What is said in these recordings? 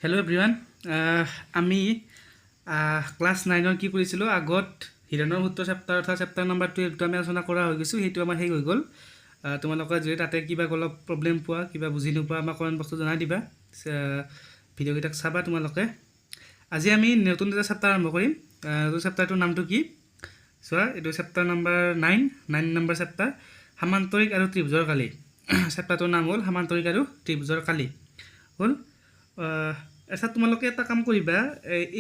Hello' everyone আমি class 9 কি কৰিছিলোঁ আগত হিৰণৰ সূত্ৰ চেপ্টাৰ অৰ্থাৎ চেপ্টাৰ নম্বৰ 12টো আমি আলোচনা কৰা হৈ গৈছোঁ সেইটো আমাৰ শেষ হৈ গ'ল তোমালোকে যদি তাতে কিবা অলপ প্ৰব্লেম পোৱা কিবা বুজি নোপোৱা আমাক কমেণ্ট বক্সত জনাই দিবা ভিডিঅ'কেইটাক চাবা তোমালোকে আজি আমি নতুন এটা চেপ্টাৰ আৰম্ভ কৰিম এইটো চেপ্টাৰটোৰ নামটো কি চোৱা এইটো চেপ্টাৰ নম্বৰ 9 নম্বৰ চেপ্টাৰ সামান্তৰিক আৰু ত্ৰিভুজৰ কালি চেপ্টাৰটোৰ নাম হ'ল সামান্তৰিক আৰু ত্ৰিভুজৰ কালি হ'ল আচ্ছা তোমালোকে এটা কাম কৰিবা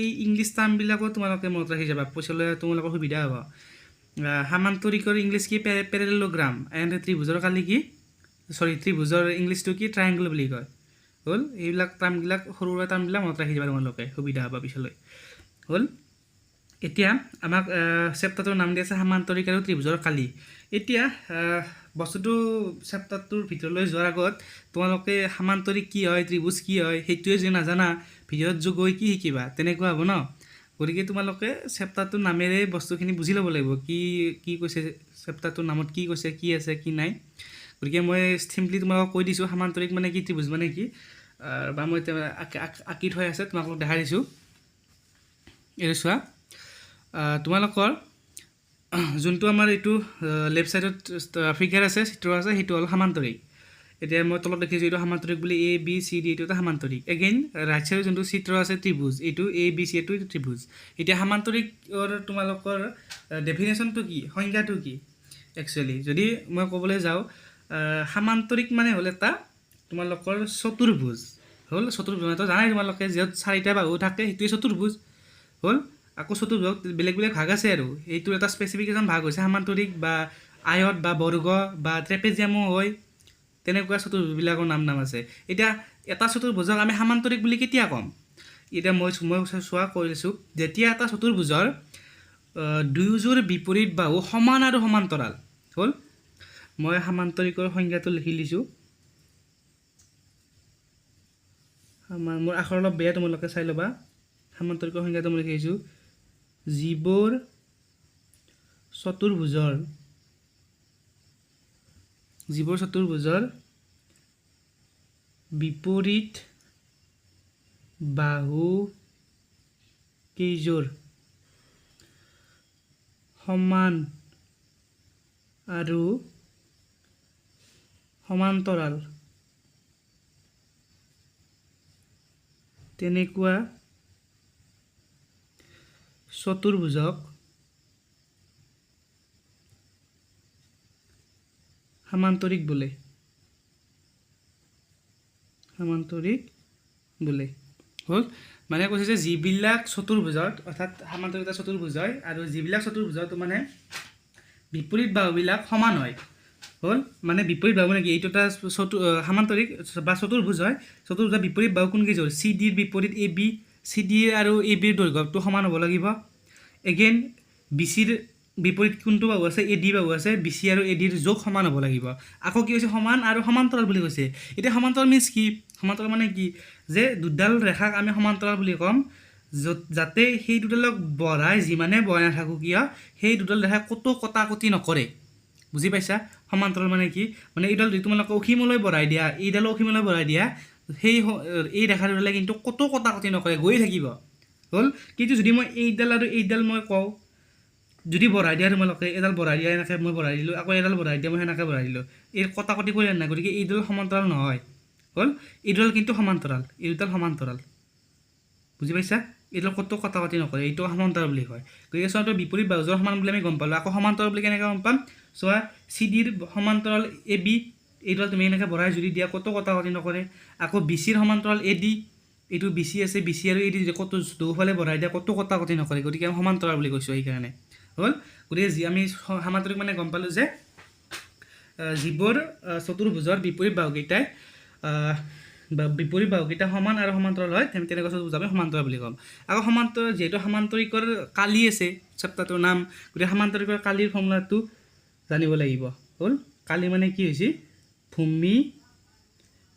এই ইংলিছ টাৰ্মবিলাকো তোমালোকে মনত ৰাখি যাবা পিছলৈ তোমালোকৰ সুবিধা হ'ব সামান্তৰিকৰ ইংলিছ কি পেৰেলেলোগ্ৰাম এণ্ড ত্ৰিভুজৰ কালি কি ত্ৰিভুজৰ ইংলিছটো কি ট্ৰায়েংগল বুলি কয় হ'ল এইবিলাক টাৰ্মবিলাক সৰু সুৰা টাৰ্মবিলাক মনত ৰাখি যাবা তোমালোকে সুবিধা হ'ব পিছলৈ হ'ল এতিয়া আমাক চেপ্টাৰটোৰ নাম দি আছে সামান্তৰিক আৰু ত্ৰিভুজৰ কালি এতিয়া বস্তুটো চেপ্টাৰটোৰ ভিতৰলৈ যোৱাৰ আগত তোমালোকে সামান্তৰিক কি হয় ত্ৰিভুজ কি হয় সেইটোৱে যদি নাজানা ভিডিঅ'ত যোগ হৈ কি শিকিবা তেনেকুৱা হ'ব ন গতিকে তোমালোকে চেপ্টাৰটোৰ নামেৰে বস্তুখিনি বুজি ল'ব লাগিব কি কি কৈছে চেপ্টাৰটোৰ নামত কি কৈছে কি আছে কি নাই গতিকে মই চিম্পলি তোমালোকক কৈ দিছোঁ সামান্তৰিক মানে কি ত্ৰিভুজ মানে কি বা মই আঁকি থৈ আছে তোমালোকক দেখাই দিছোঁ এইটো চোৱা তোমালোকৰ যোনটো আমাৰ এইটো লেফ্ট ছাইডত ফিগাৰ আছে চিত্ৰ আছে সেইটো হ'ল সামান্তৰিক এতিয়া মই তলত দেখিছোঁ এইটো সামান্তৰিক বুলি এ বি চি ডি এইটো এটা সামান্তৰিক এগেইন ৰাইট ছাইডত যোনটো চিত্ৰ আছে ত্ৰিভুজ এইটো এ বি চি এইটো ত্ৰিভুজ এতিয়া সামান্তৰিকৰ তোমালোকৰ ডেফিনেশ্যনটো কি সংজ্ঞাটো কি একচুৱেলি যদি মই ক'বলৈ যাওঁ সামান্তৰিক মানে হ'ল এটা তোমালোকৰ চতুৰ্ভুজ হ'ল চতুৰ্ভুজ তো জানাই তোমালোকে য'ত চাৰিটা বাহু থাকে সেইটোৱে চতুৰ্ভুজ হ'ল আকৌ চতুৰ্ভুজ বেলেগ বেলেগ ভাগ আছে আৰু এইটোৰ এটা স্পেচিফিকেশ্যন ভাগ হৈছে সামান্তৰিক বা আয়ত বা বৰ্গ বা ট্ৰেপেজিয়ামো হয় তেনেকুৱা চতুৰ্ভুজবিলাকৰ নাম আছে এতিয়া এটা চতুৰ্ভুজক আমি সামান্তৰিক বুলি কেতিয়া ক'ম এতিয়া মই চোৱা কৰিছোঁ যেতিয়া এটা চতুৰ্ভুজৰ দুয়োযোৰ বিপৰীত বাহু সমান আৰু সমান্তৰাল হ'ল মই সামান্তৰিকৰ সংজ্ঞাটো লিখি লৈছোঁ মোৰ আখৰ অলপ বেয়া তোমালোকে চাই ল'বা সামান্তৰিকৰ সংজ্ঞাটো মই লিখি আহিছোঁ যিবোৰ চতুৰ্ভুজৰ বিপৰীত বাহু কেইযোৰ সমান আৰু সমান্তৰাল তেনেকুৱা চতুৰ্ভুজক সামান্তৰিক বোলে হ'ল মানে কৈছে যে যিবিলাক চতুৰ্ভুজত অৰ্থাৎ সামান্তৰিক এটা চতুৰ্ভুজ হয় আৰু যিবিলাক চতুৰ্ভুজত মানে বিপৰীত বাহুবিলাক সমান হয় হ'ল মানে বিপৰীত বাহু মানে কি এইটো এটা সামান্তৰিক বা চতুৰ্ভুজ হয় চতুৰ্ভুজৰ বিপৰীত বাহু কোনকেইযোৰ চি ডিৰ বিপৰীত এ বি চি ডি আৰু এ বিৰ দৈৰ্ঘ্যটো সমান হ'ব লাগিব এগেইন বি চিৰ বিপৰীত কোনটো বাহু আছে এ ডি বাহু আছে বি চি আৰু এ ডিৰ যোগ সমান হ'ব লাগিব আকৌ কি হৈছে সমান আৰু সমান্তৰাল বুলি কৈছে এতিয়া সমান্তৰাল মিনছ কি সমান্তৰাল মানে কি যে দুডাল ৰেখাক আমি সমান্তৰাল বুলি ক'ম যাতে সেই দুডালক বঢ়াই যিমানে বঢ়াই নাথাকোঁ কিয় সেই দুডাল ৰেখাই ক'তো কটাকটি নকৰে বুজি পাইছা সমান্তৰাল মানে কি মানে এইডাল যদি তোমালোকে অসীমলৈ বঢ়াই দিয়া এইডালো অসীমলৈ বঢ়াই দিয়া সেই এই ৰেখা দুডালে কিন্তু ক'তো কটাকটি নকৰে গৈয়ে থাকিব হ'ল কিন্তু যদি মই এইডাল আৰু এইডাল মই কওঁ যদি বঢ়াই দিয়া তোমালোকে এডাল বঢ়াই দিয়া এনেকৈ মই বঢ়াই দিলোঁ আকৌ এডাল বঢ়াই দিয়া মই সেনেকৈ বঢ়াই দিলোঁ এই কটাকটি কৰি নাই গতিকে এইডাল সমান্তৰাল নহয় হ'ল এইডাল কিন্তু সমান্তৰাল এই দুডাল সমান্তৰাল বুজি পাইছা এইডাল ক'তো কটাকটি নকৰে এইটো সমান্তৰাল বুলি কয় গতিকে চোৱাটো বিপৰীত বাহুযোৰ সমান বুলি আমি গম পালোঁ আকৌ সমান্তৰাল বুলি কেনেকৈ গম পাম চোৱা চি ডিৰ সমান্তৰাল এ বি এইডাল তুমি এনেকৈ বঢ়াই যদি দিয়া ক'তো কটাকটি নকৰে আকৌ বি চিৰ সমান্তৰাল এ ডি এইটো বি চি আছে বি চি আৰু এ ডি যদি ক'তো দুয়োফালে বঢ়াই দিয়া ক'তো কটাকটি নকৰে গতিকে আমি সমান্তৰাল বুলি কৈছোঁ সেইকাৰণে হ'ল গতিকে যি আমি সামান্তৰিক মানে গম পালোঁ যে যিবোৰ চতুৰ্ভুজৰ বিপৰীত বাহুকেইটা সমান আৰু সমান্তৰাল হয় তেনেকুৱা চতুৰ্ভুজ আমি সমান্তৰাল বুলি ক'ম আকৌ সমান্তৰাল যিহেতু সামান্তৰিকৰ কালি আছে চেপ্টাৰটোৰ নাম গতিকে সামান্তৰিকৰ কালিৰ ফৰ্মুলাটো জানিব লাগিব হ'ল কালি মানে কি হৈছে ভূমি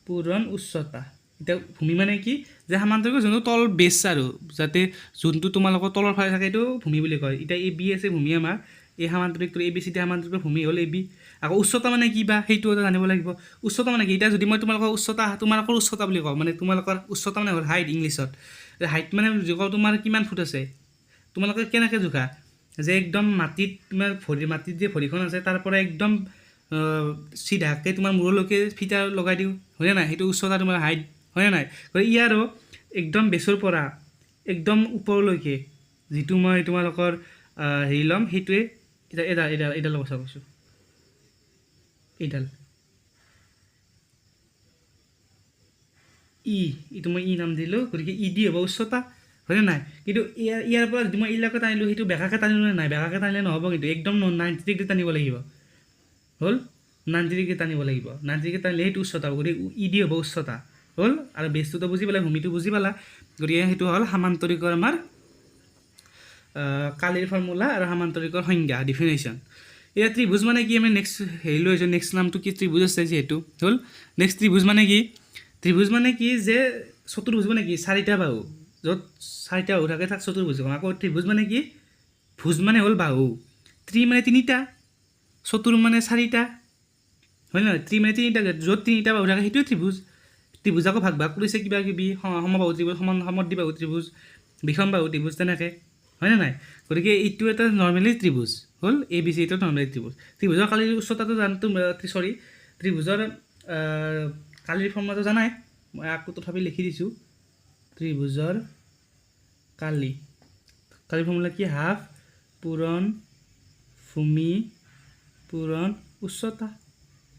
পূৰণ উচ্চতা এতিয়া ভূমি মানে কি যে সামান্তৰিকৰ যোনটো তল বেছ আৰু যাতে যোনটো তোমালোকৰ তলৰ ফালে থাকে এইটো ভূমি বুলি কয় এতিয়া এ বি আছে ভূমি আমাৰ এই সামান্তৰিকটো এ বি চি ডি সামান্তৰিকৰ ভূমি হ'ল এ বি আকৌ উচ্চতা মানে কি বা সেইটো এটা জানিব লাগিব। উচ্চতা মানে কি, এতিয়া যদি মই তোমালোকৰ উচ্চতা বুলি কওঁ, মানে তোমালোকৰ উচ্চতা মানে হ'ল হাইট ইংলিছত। হাইট মানে জোখা তোমাৰ কিমান ফুট আছে, তোমালোকে কেনেকৈ জোখা যে একদম মাটিত তোমাৰ মাটিত যে ভৰিখন আছে তাৰ পৰা একদম চিধাকৈ তোমাৰ মূৰলৈকে ফিটা লগাই দিওঁ, হয়নে নাই? সেইটো উচ্চতা তোমাৰ হাইট, হয়নে নাই? গতিকে ইয়াৰো একদম বেছৰ পৰা একদম ওপৰলৈকে যিটো মই তোমালোকৰ হেৰি ল'ম সেইটোৱে এইডাল কথা কৈছোঁ, এইডাল এইটো মই নাম দিলোঁ, গতিকে ই দি হ'ব উচ্চতা, হয়নে নাই? কিন্তু ইয়াৰ পৰা যদি মই এইবিলাকে টানিলোঁ, সেইটো বেকাকৈ টানিলোঁ নে নাই? বেকাকৈ টানিলে নহ'ব, কিন্তু একদম 90 ডিগ্ৰী টানিব লাগিব, হ'ল 90 ডিগ্ৰী টানিব লাগিব। 90 ডিগ্ৰী টানিলে সেইটো উচ্চতা হ'ব, গতিকে ই দি হ'ব উচ্চতা, হ'ল। আৰু বেছটোতো বুজি পালা, ভূমিটো বুজি পালা, গতিকে সেইটো হ'ল সামান্তৰিকৰ আমাৰ কালিৰ ফৰ্মুলা আৰু সামান্তৰিকৰ সংজ্ঞা ডিফিনেশ্যন। এতিয়া ত্ৰিভুজ মানে কি, আমি নেক্সট হেৰি লৈ আহিছোঁ, নেক্সট নামটো কি ত্ৰিভুজ আছে যিহেতু, হ'ল। নেক্সট ত্ৰিভুজ মানে কি, ত্ৰিভুজ মানে কি যে চতুৰ্ভুজ মানে কি চাৰিটা বাহু, য'ত চাৰিটা বাহু থাকে তাক চতুৰ্ভুজ কওঁ। আকৌ ত্ৰিভুজ মানে কি, ভুজ মানে হ'ল বাহু, ত্ৰি মানে তিনিটা, চতুৰ মানে চাৰিটা, হয় নহয়? ত্ৰি মানে তিনিটা, য'ত তিনিটা বাহু থাকে সেইটোৱে ত্ৰিভুজ। ত্ৰিভুজ আকৌ ভাগ কৰিছে কিবা কিবি, সমবাহু ত্ৰিভুজ, সমদ্বিবাহু ত্ৰিভুজ, বিষমবাহু ত্ৰিভুজ, তেনেকৈ, হয়নে নাই? গতিকে এইটো এটা নৰ্মেলি ত্ৰিভুজ, হ'ল ABC, এইটো নৰ্মেলি ত্ৰিভুজ। ত্ৰিভুজৰ কালিৰ উচ্চতাটো ত্ৰিভুজৰ কালিৰ ফৰ্মুলাটো জানাই, মই আকৌ তথাপি লিখি দিছোঁ। ত্ৰিভুজৰ কালিৰ ফৰ্মুলা কি, হাফ পূৰণ ভূমি পূৰণ উচ্চতা।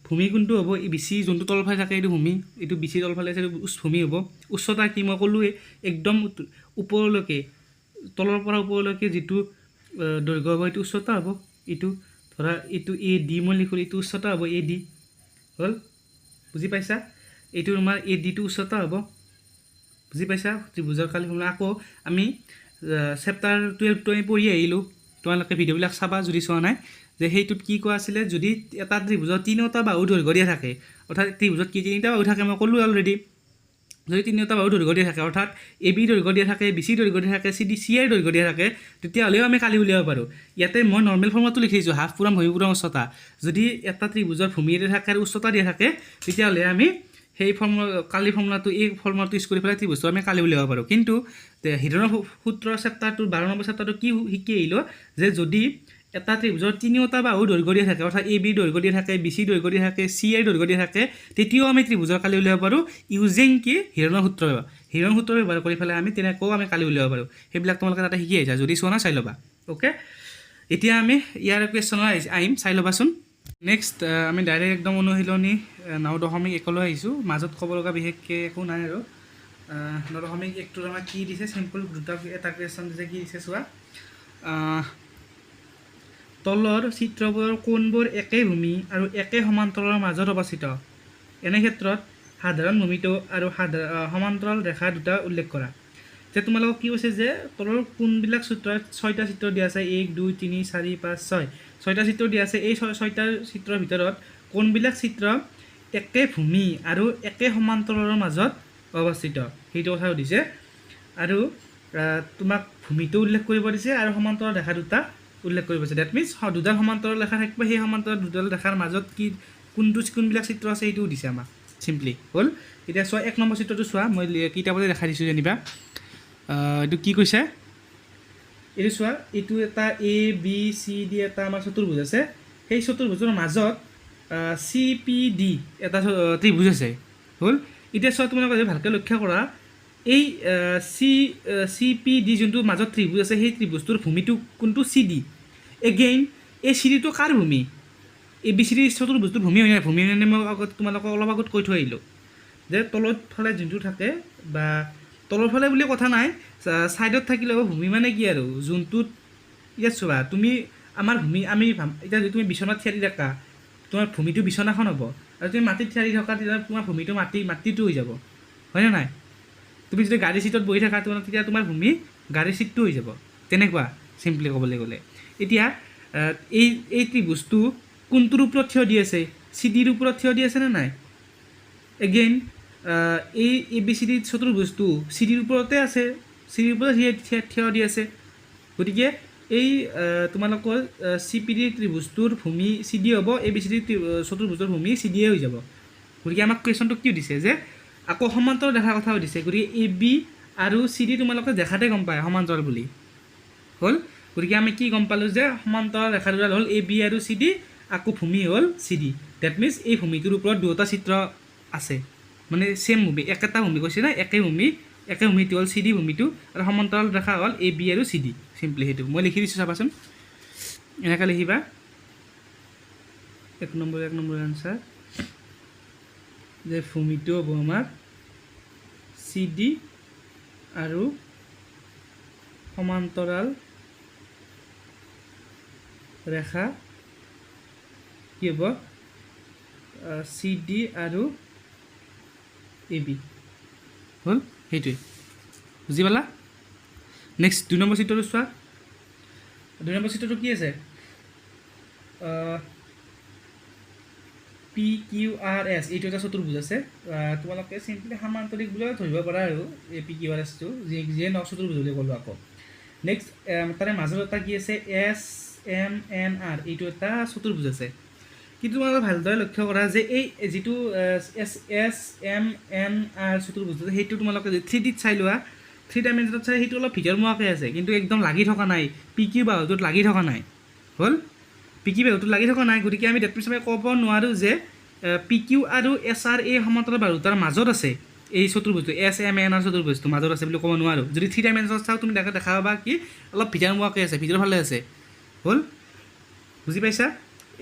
ভূমি কোনটো হ'ব, বিচি যোনটো তলফালে থাকে এইটো ভূমি, এইটো বিচি তলফালে আছে এইটো ভূমি হ'ব। উচ্চতা কি মই ক'লোৱে, একদম ওপৰলৈকে, তলৰ পৰা ওপৰলৈকে যিটো দৈৰ্ঘ্য হ'ব এইটো উচ্চতা হ'ব। এইটো ধৰা এইটো AD মই লিখোঁ, এইটো উচ্চতা হ'ব AD, হ'ল। বুজি পাইছা? এইটো তোমাৰ ADটো উচ্চতা হ'ব, বুজি পাইছা? ত্ৰিভুজৰ কালি ফৰ্মুলা। আকৌ আমি চেপ্টাৰ 12টো আমি পঢ়ি আহিলোঁ, তোমালোকে ভিডিঅ'বিলাক চাবা যদি চোৱা নাই, যে সেইটোত কি কোৱা আছিলে, যদি এটা ত্ৰিভুজৰ তিনিওটা বাহু দৈৰ্ঘ্য দিয়া থাকে, অৰ্থাৎ ত্ৰিভুজত কি তিনিটা বাহু থাকে মই ক'লোঁ অলৰেডি, যদি তিনিওটা বাহু দৈৰ্ঘ্য দিয়া থাকে, অৰ্থাৎ AB দৈৰ্ঘ্য দিয়া থাকে, BC দৈৰ্ঘ্য দিয়া থাকে, CR দৈৰ্ঘ্য দিয়া থাকে, তেতিয়াহ'লেও আমি কালি উলিয়াব পাৰোঁ। ইয়াতে মই নৰ্মেল ফৰ্মুলাটো লিখি দিছোঁ, হাফ পূৰণ ভূমি পূৰণ উচ্চতা। যদি এটা ত্ৰিভুজৰ ভূমি দিয়া থাকে আৰু উচ্চতা দিয়া থাকে, তেতিয়াহ'লে আমি সেই কালি ফৰ্মুলাটো, এই ফৰ্মুলাটো ইউজ কৰি পেলাই ত্ৰিভুজটো আমি কালি উলিয়াব পাৰোঁ। কিন্তু হিৰণৰ সূত্ৰ চেপ্টাৰটোৰ 12 নম্বৰ চেপ্টাৰটো কি শিকি আহিলোঁ, যে যদি এটা ত্ৰিভুজৰ তিনিওটা বাহু দৈৰ্ঘ্য দিয়া থাকে, অৰ্থাৎ AB দৈৰ্ঘ্য দিয়া থাকে, BC দৈৰ্ঘ্য দিয়া থাকে, CR দৈৰ্ঘ্য দিয়া থাকে, তেতিয়াও আমি ত্ৰিভুজৰ কালি উলিয়াব পাৰোঁ ইউজিং কি, হিৰণৰ সূত্ৰ ব্যৱহাৰ কৰি পেলাই আমি তেনেকৈও আমি কালি উলিয়াব পাৰোঁ। সেইবিলাক তোমালোকে তাতে শিকি আহিছা, যদি চোৱা নাই চাই ল'বা, অ'কে। এতিয়া আমি ইয়াৰ কুৱেশ্যনৰ আহিম, চাই ল'বাচোন। নেক্সট আমি ডাইৰেক্ট একদম অনুশীলনী 9.1 আহিছোঁ। মাজত ক'ব লগা বিশেষকৈ একো নাই আৰু। 9.1টোৰ আমাৰ কি দিছে, চিম্পল এটা কুৱেশ্যন দিছে, কি দিছে চোৱা। তলৰ চিত্ৰবোৰৰ কোনবোৰ একে ভূমি আৰু একে সমান্তৰালৰ মাজত অৱস্থিত, এনে ক্ষেত্ৰত সাধাৰণ ভূমিটো আৰু সমান্তৰাল ৰেখা দুটা উল্লেখ কৰা। যে তোমালোকক কি কৈছে, যে তলৰ কোনবিলাক চিত্ৰত 6টা চিত্ৰ দিয়া আছে, 1 2 3 4 5 6, 6টা চিত্ৰ দিয়া আছে, এই 6টা চিত্ৰৰ ভিতৰত কোনবিলাক চিত্ৰ একে ভূমি আৰু একে সমান্তৰালৰ মাজত অৱস্থিত, সেইটো কথা সুধিছে। আৰু তোমাক ভূমিটো উল্লেখ কৰিব দিছে আৰু সমান্তৰাল ৰেখা দুটা উল্লেখ কৰিব দিছে। ডেট মিনছ দুডাল সমান্তৰাল ৰেখা থাকিব, সেই সমান্তৰাল দুডাল ৰেখাৰ মাজত কি কোনবিলাক চিত্ৰ আছে সেইটোও দিছে আমাক, চিম্পলি, হ'ল। এতিয়া চোৱা 1 নম্বৰ চিত্ৰটো চোৱা, মই কিতাপতে দেখাই দিছোঁ যেনিবা। এইটো কি কৈছে, এইটো চোৱা, এইটো এটা ABCD এটা আমাৰ চতুৰ্ভুজ আছে, সেই চতুৰ্ভুজৰ মাজত CPD এটা ত্ৰিভুজ আছে, হ'ল। এতিয়া চোৱা, তোমালোকে যদি ভালকৈ লক্ষ্য কৰা, এই CPD যোনটো মাজত ত্ৰিভুজ আছে, সেই ত্ৰিভুজটোৰ ভূমিটো কোনটো, CD। এগেইন এই CDটো কাৰ ভূমি, ABCD চতুৰ্ভুজটোৰ ভূমি হয় নাই? ভূমি হয় নাই, মই তোমালোকক অলপ আগত কৈ থৈ আহিলোঁ, যে তলত ফালে যোনটো থাকে, বা তলৰ ফালে বুলি কথা নাই, ছাইডত থাকিলেও ভূমি মানে কি আৰু, যোনটোত ইয়াত চোৱা, তুমি আমাৰ ভূমি, আমি এতিয়া যদি তুমি বিচনাত থিয়াৰি থাকা, তোমাৰ ভূমিটো বিচনাখন হ'ব, আৰু তুমি মাটিত থিয়াৰি থকা, তেতিয়া তোমাৰ ভূমিটো মাটিটো হৈ যাব, হয়নে নাই? তুমি যদি গাড়ী চিটত বহি থাকা, তেতিয়া তোমাৰ ভূমি গাড়ীৰ চিটটো হৈ যাব, তেনেকুৱা চিম্পলি ক'বলৈ গ'লে। এতিয়া এই ত্ৰিভুজটো কোনটোৰ ওপৰত থিয় দি আছে, CDৰ ওপৰত থিয় দি আছেনে নাই? এগেইন এই ABCD চতুৰ্ভুজটো CDৰ ওপৰতে আছে, CDৰ ওপৰত থিয় দি আছে, গতিকে এই তোমালোকৰ চি পি ডি ত্ৰিভুজটোৰ ভূমি চি ডি হ'ব, এ বি চি ডি চতুৰ্ভুজৰ ভূমি চি ডিয়ে হৈ যাব। গতিকে আমাক কুৱেশ্যনটো কি দিছে যে আকৌ সমান্তৰাল দেখাৰ কথা দিছে। গতিকে এ বি আৰু চি ডি তোমালোকে দেখাতে গম পায় সমান্তৰাল বুলি হ'ল। গতিকে আমি কি গম পালোঁ যে সমান্তৰাল ৰেখা দুডাল হ'ল এ বি আৰু চি ডি, আকৌ ভূমি হ'ল চি ডি। ডেট মিনছ এই ভূমিটোৰ ওপৰত দুটা চিত্ৰ আছে, মানে ছেম ভূমি, একেটা ভূমি কৈছে না, একে ভূমিটো হ'ল চি ডি ভূমিটো, আৰু সমান্তৰাল ৰেখা হ'ল এ বি আৰু চি ডি। চিম্পলি সেইটো মই লিখি দিছোঁ, চাবাচোন এনেকৈ লিখিবা। 1 নম্বৰ আনচাৰ যে ভূমিটো হ'ব আমাৰ চি ডি আৰু সমান্তৰাল ৰেখা কি হ'ব চি ডি আৰু এ বি হ'ল। সেইটোৱে বুজি পালা। নেক্সট 2 নম্বৰ চিত্ৰটো চোৱা। 2 নম্বৰ চিত্ৰটো কি আছে? পি কিউ আৰ এছ, এইটো এটা চতুৰ্ভুজ আছে। তোমালোকে চিম্পলি সামান্তৰিক বুলিও ধৰিব পাৰা আৰু এই পি কিউ আৰ এছটো, যিয়ে ন চতুৰ্ভুজ বুলি ক'লোঁ আকৌ। নেক্সট তাৰে মাজত এটা কি আছে? এছ এম এন আৰ, এইটো এটা চতুৰ্ভুজ আছে। কিন্তু তোমালোকে ভালদৰে লক্ষ্য কৰা যে এই যিটো এছ এম এন আৰ চতুৰ্ভুজ সেইটো তোমালোকে 3Dত চাই লোৱা, 3 ডাইমেনশ্যনত চাই সেইটো অলপ ভিতৰমুৱাকৈ আছে, কিন্তু একদম লাগি থকা নাই, পি কিউ বাহুটোত লাগি থকা নাই হ'ল। পি কিউ বাহুটোত লাগি থকা নাই। গতিকে আমি ডেট মিনছ আমি ক'ব নোৱাৰোঁ যে পি কিউ আৰু এছ আৰ এই সমান্তৰাল বাহু দুটাৰ মাজত আছে এই চতুৰ্ভুজটো, এছ এম এন আৰ চতুৰ্ভুজটো মাজত আছে বুলি ক'ব নোৱাৰোঁ। যদি 3 ডাইমেনশ্যনত চাওঁ তুমি দেখা পাবা কি অলপ ভিতৰমুৱাকৈ আছে, ভিতৰৰ ফালে আছে হ'ল। বুজি পাইছা?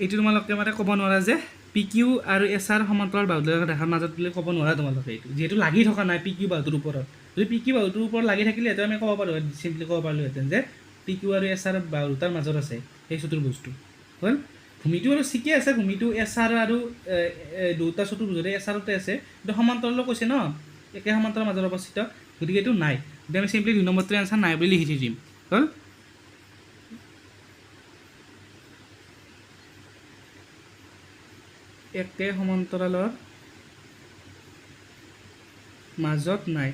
এইটো তোমালোকে মানে ক'ব নোৱাৰা যে পি কিউ আৰু এছ আৰ সমান্তৰাল বাহু দুটাৰ দেখাৰ মাজত বুলি ক'ব নোৱাৰা তোমালোকে, এইটো যিহেতু লাগি থকা নাই পি কিউ বাহুটোৰ ওপৰত। যদি পি কিউ বাহুটোৰ ওপৰত লাগি থাকিলেহেঁতেন আমি ক'ব পাৰোঁ, চিম্পলি ক'ব পাৰিলোহেঁতেন যে পি কিউ আৰু এছ আৰ বাহু দুটাৰ মাজত আছে সেই চতুৰ্ভুজটো হ'ল। ভূমিটো আৰু ঠিকে আছে, ভূমিটো এছ আৰ আৰু দুটা চতুৰ্ভুজৰে এছ আৰতে আছে, কিন্তু সমান্তৰালো কৈছে ন, একে সমান্তৰালৰ মাজত অৱস্থিত। গতিকে এইটো নাই, গতিকে আমি চিম্পলি 2 নম্বৰটোৰ এনচাৰ নাই বুলি লিখি দিম হ'ল। একে সমান্তৰালৰ মাজত নাই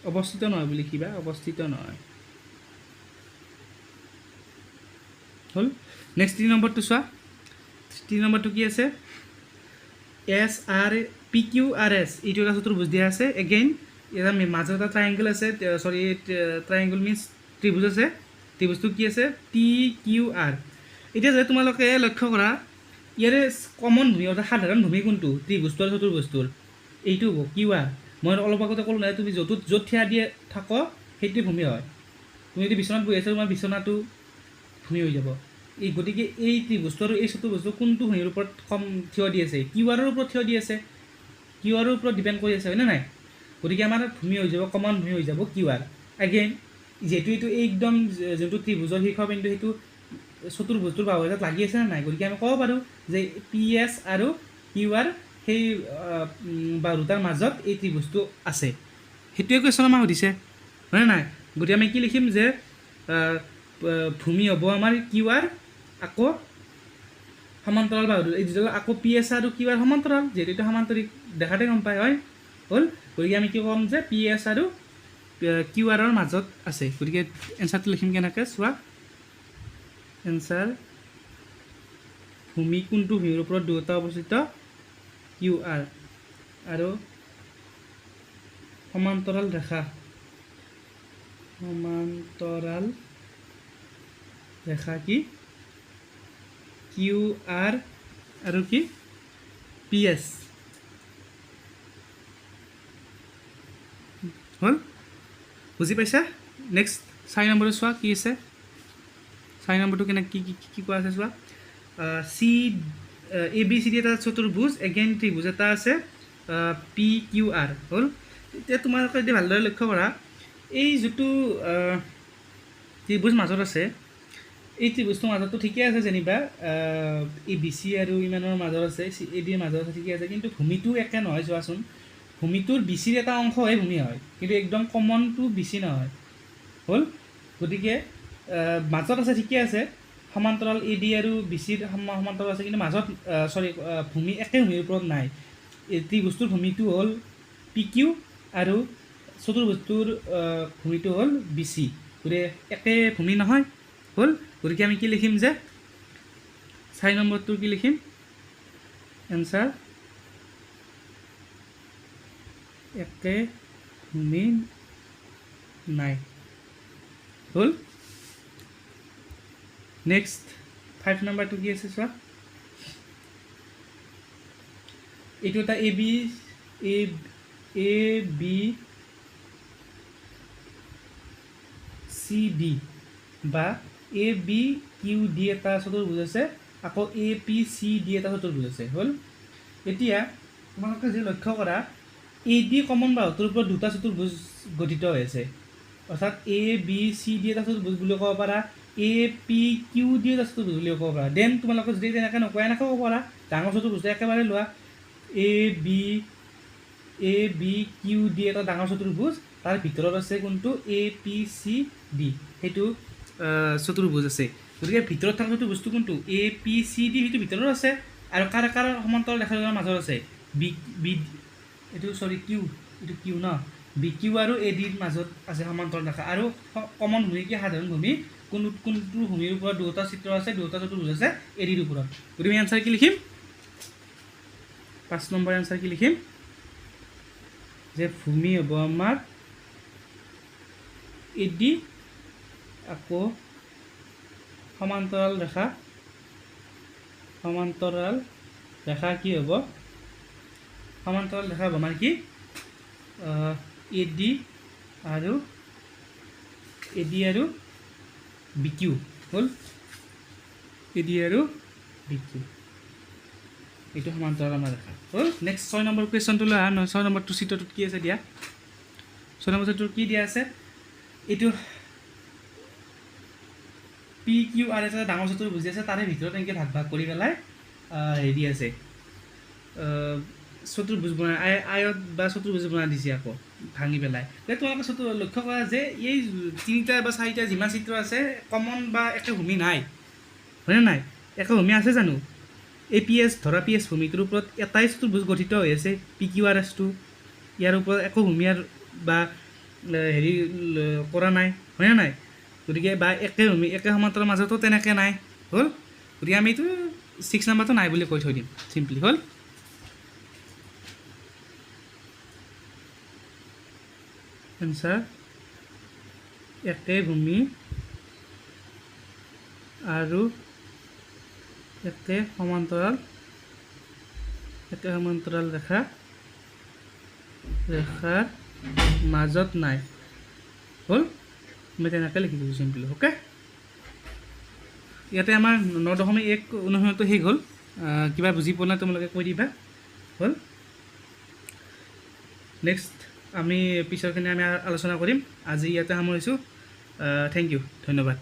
অৱস্থিত নহয় বুলি লিখিবা, অৱস্থিত নহয় হ'ল। নেক্সট 3 নম্বৰটো চোৱা। 3 নম্বৰটো কি আছে? S R P Q R S, এইটো এটা চতুৰ্ভুজ দিয়া আছে। এগেইন ইয়াৰ মাজত এটা ট্ৰাইংগল আছে, চৰি ট্ৰাইংগল মিনছ ত্ৰিভুজ আছে। ত্ৰিভুজটো কি আছে? P Q R. এতিয়া যদি তোমালোকে লক্ষ্য কৰা ইয়াৰে কমন ভূমি অৰ্থাৎ সাধাৰণ ভূমি কোনটো? ত্ৰিভুজটো আৰু চতুৰ্ভুজটোৰ এইটো হ'ব কিউ আৰ। মই অলপ আগতে ক'লোঁ নাই, তুমি য'ত থিয় দিয়ে থাক সেইটোৱে ভূমি হয়। তুমি যদি বিচনাত বহি আছা তোমাৰ বিচনাটো ভূমি হৈ যাব। এই গতিকে এই ত্ৰিভুজটো আৰু এই চতুৰ্ভুজটো কোনটো ভূমিৰ ওপৰত কম থিয় দি আছে? কিউ আৰৰ ওপৰত থিয় দি আছে, কিউ আৰৰ ওপৰত ডিপেণ্ড কৰি আছে হয়নে নাই? গতিকে আমাৰ ভূমি হৈ যাব, কমন ভূমি হৈ যাব কিউ আৰ। এগেইন যিহেতু এইটো একদম যোনটো ত্ৰিভুজৰ শীৰ্ষবিন্দু সেইটো চতুৰ্ভুজটোৰ বাহু এটাত লাগি আছে নে নাই? গতিকে আমি ক'ব পাৰোঁ যে পি এছ আৰু কিউ আৰ সেই বাহু দুটাৰ মাজত এই ত্ৰিভুজটো আছে। সেইটোৱে কুৱেশ্যন আমাক সুধিছে হয়নে নাই? গতিকে আমি কি লিখিম যে ভূমি হ'ব আমাৰ কিউ আৰ, আকৌ সমান্তৰাল বাহু এই দুটা আকৌ পি এছ আৰু কিউ আৰ সমান্তৰাল, যিহেতু এইটো সমান্তৰিক দেখাতে গম পায় হয় হ'ল। গতিকে আমি কি ক'ম যে পি এছ আৰু কিউ আৰৰ মাজত আছে। গতিকে এনচাৰটো লিখিম কেনেকৈ চোৱা। এনচাৰ ভূমি কোনটো ভূমিৰ ওপৰত দুটা অৱস্থিত? কিউ আৰ আৰু সমান্তৰাল ৰেখা কি? কিউ আৰ আৰু কি? পি এছ হ'ল। বুজি পাইছা? নেক্সট 4 নম্বৰটো চোৱা কি আছে। 4 নম্বৰটো কি কোৱা আছে চোৱা। C A B C D এটা চতুৰ্ভুজ, এগেইন ত্ৰিভুজ এটা আছে পি কিউ আৰ হ'ল। এতিয়া তোমালোকে যদি ভালদৰে লক্ষ্য কৰা এই যিটো ত্ৰিভুজ মাজত আছে, এই ত্ৰিভুজটোৰ মাজততো ঠিকে আছে, যেনিবা এই বি চি আৰু ইমানৰ মাজত আছে, এ ডিৰ মাজত আছে, ঠিকে আছে, কিন্তু ভূমিটো একে নহয়। চোৱাচোন ভূমিটোৰ বি চিৰ এটা অংশহে ভূমি হয়, কিন্তু একদম কমনটো বি চি নহয় হ'ল। গতিকে মাজত আছে ঠিকে আছে, সমান্তৰাল এ ডি আৰু বি চিৰ সমান্তৰাল আছে, কিন্তু মাজত ভূমি একে ভূমিৰ ওপৰত নাই। এই ত্ৰিভুজটোৰ ভূমিটো হ'ল পি কিউ আৰু চতুৰ্ভুজটোৰ ভূমিটো হ'ল BC, গতিকে একে ভূমি নহয় হ'ল, গতিকে আমি কি লিখিম যে 4 নম্বৰটোৰ কি লিখিম এনচাৰ একে ভূমি নাই হ'ল। নেক্সট 5 নম্বৰটো কি আছে চোৱা, এইটো এটা এ বি চি ডি বা এ বি কিউ ডি এটা চতুৰ্ভুজ আছে, আকৌ এ পি চি ডি এটা চতুৰ্ভুজ আছে হ'ল। এতিয়া তোমালোকে যদি লক্ষ্য কৰা এ ডি কমন বাহুটোৰ ওপৰত দুটা চতুৰ্ভুজ গঠিত হৈ আছে, অৰ্থাৎ এ বি চি ডি এটা চতুৰ্ভুজ বুলি ক'ব পাৰা, এ পি কিউ ডি এটা চতুৰ্ভুজ বুলি ক'ব পাৰা। দেন তোমালোকে যদি তেনেকৈ নকোৱা এনেকৈ ক'ব পাৰা, ডাঙৰ চতুৰ্ভুজটো একেবাৰে লোৱা, এ বি কিউ ডি এটা ডাঙৰ চতুৰ্ভুজ, তাৰ ভিতৰত আছে কোনটো এ পি চি ডি, সেইটো চতুৰ্ভুজ আছে। গতিকে ভিতৰত থকা চতুৰ্ভুজটো কোনটো এ পি চি ডি, সেইটো ভিতৰত আছে, আৰু কাৰ কাৰ সমান্তৰাল ৰেখা মাজত আছে এইটো চৰি কিউ, এইটো কিউ ন, বি কিউ আৰু এ ডিৰ মাজত আছে সমান্তৰাল ৰেখা। আৰু কমন ভূমি কি সাধাৰণ ভূমি, কোনটো ভূমিৰ ওপৰত দুটা চিত্ৰ আছে, দুটা চতুৰ্ভুজ আছে এ ডিৰ ওপৰত। গতিকে এনচাৰ কি লিখিম 5 নম্বৰ এনচাৰ কি লিখিম যে ভূমি হ'ব আমাৰ এ ডি, আকৌ সমান্তৰাল ৰেখা কি হ'ব, সমান্তৰাল ৰেখা হ'ব আমাৰ কি এ ডি আৰু বি কিউ হ'ল, এ ডি আৰু বি কিউ এইটো সমান্তৰাল আমাৰ ৰেখা হ'ল। নেক্সট 6 নম্বৰ কুৱেশ্যনটো লৈ আহা। 6 নম্বৰটো চিত্ৰটোত কি আছে দিয়া, 6 নম্বৰ চিত্ৰটোত কি দিয়া আছে, এইটো পি কিউ আৰ এটা ডাঙৰ চতুৰ্ভুজ আছে, তাৰে ভিতৰত এনেকৈ ভাগ কৰি পেলাই হেৰি আছে চতুৰ্ভুজ বনাই আয়ত বা চতুৰ্ভুজ বনাই দিছে আকৌ ভাঙি পেলাই। তোমালোকে লক্ষ্য কৰা যে এই 3টা বা 4টা যিমান চিত্ৰ আছে কমন বা একে ভূমি নাই, হয়নে নাই? একে ভূমি আছে জানো? এই পি এছ ধৰা পি এছ ভূমিটোৰ ওপৰত এটাই চতুৰ্ভুজ গঠিত হৈ আছে পি কিউ আৰ এছটো, ইয়াৰ ওপৰত একো ভূমি বা হেৰি কৰা নাই, হয়নে নাই? গতিকে বা একে ভূমি একে সমান্তৰাল মাজতো তেনেকৈ নাই হ'ল। গতিকে আমি এইটো 6 নম্বৰটো নাই বুলি কৈ থৈ দিম চিম্পলি হ'ল। এনচাৰ একে ভূমি আৰু একে সমান্তৰাল ৰেখাৰ মাজত নাই হ'ল। মই তেনেকৈ লিখি দিছোঁ চিম্পলি। অ'কে, ইয়াতে আমাৰ 9.1 অনুশীলনটো শেষ হ'ল। কিবা বুজি পোৱা নাই তোমালোকে কৈ দিবা হ'ল। নেক্সট আমি পিছৰখিনি আমি আলোচনা কৰিম। আজি ইয়াতে সামৰিছোঁ। থেংক ইউ, ধন্যবাদ।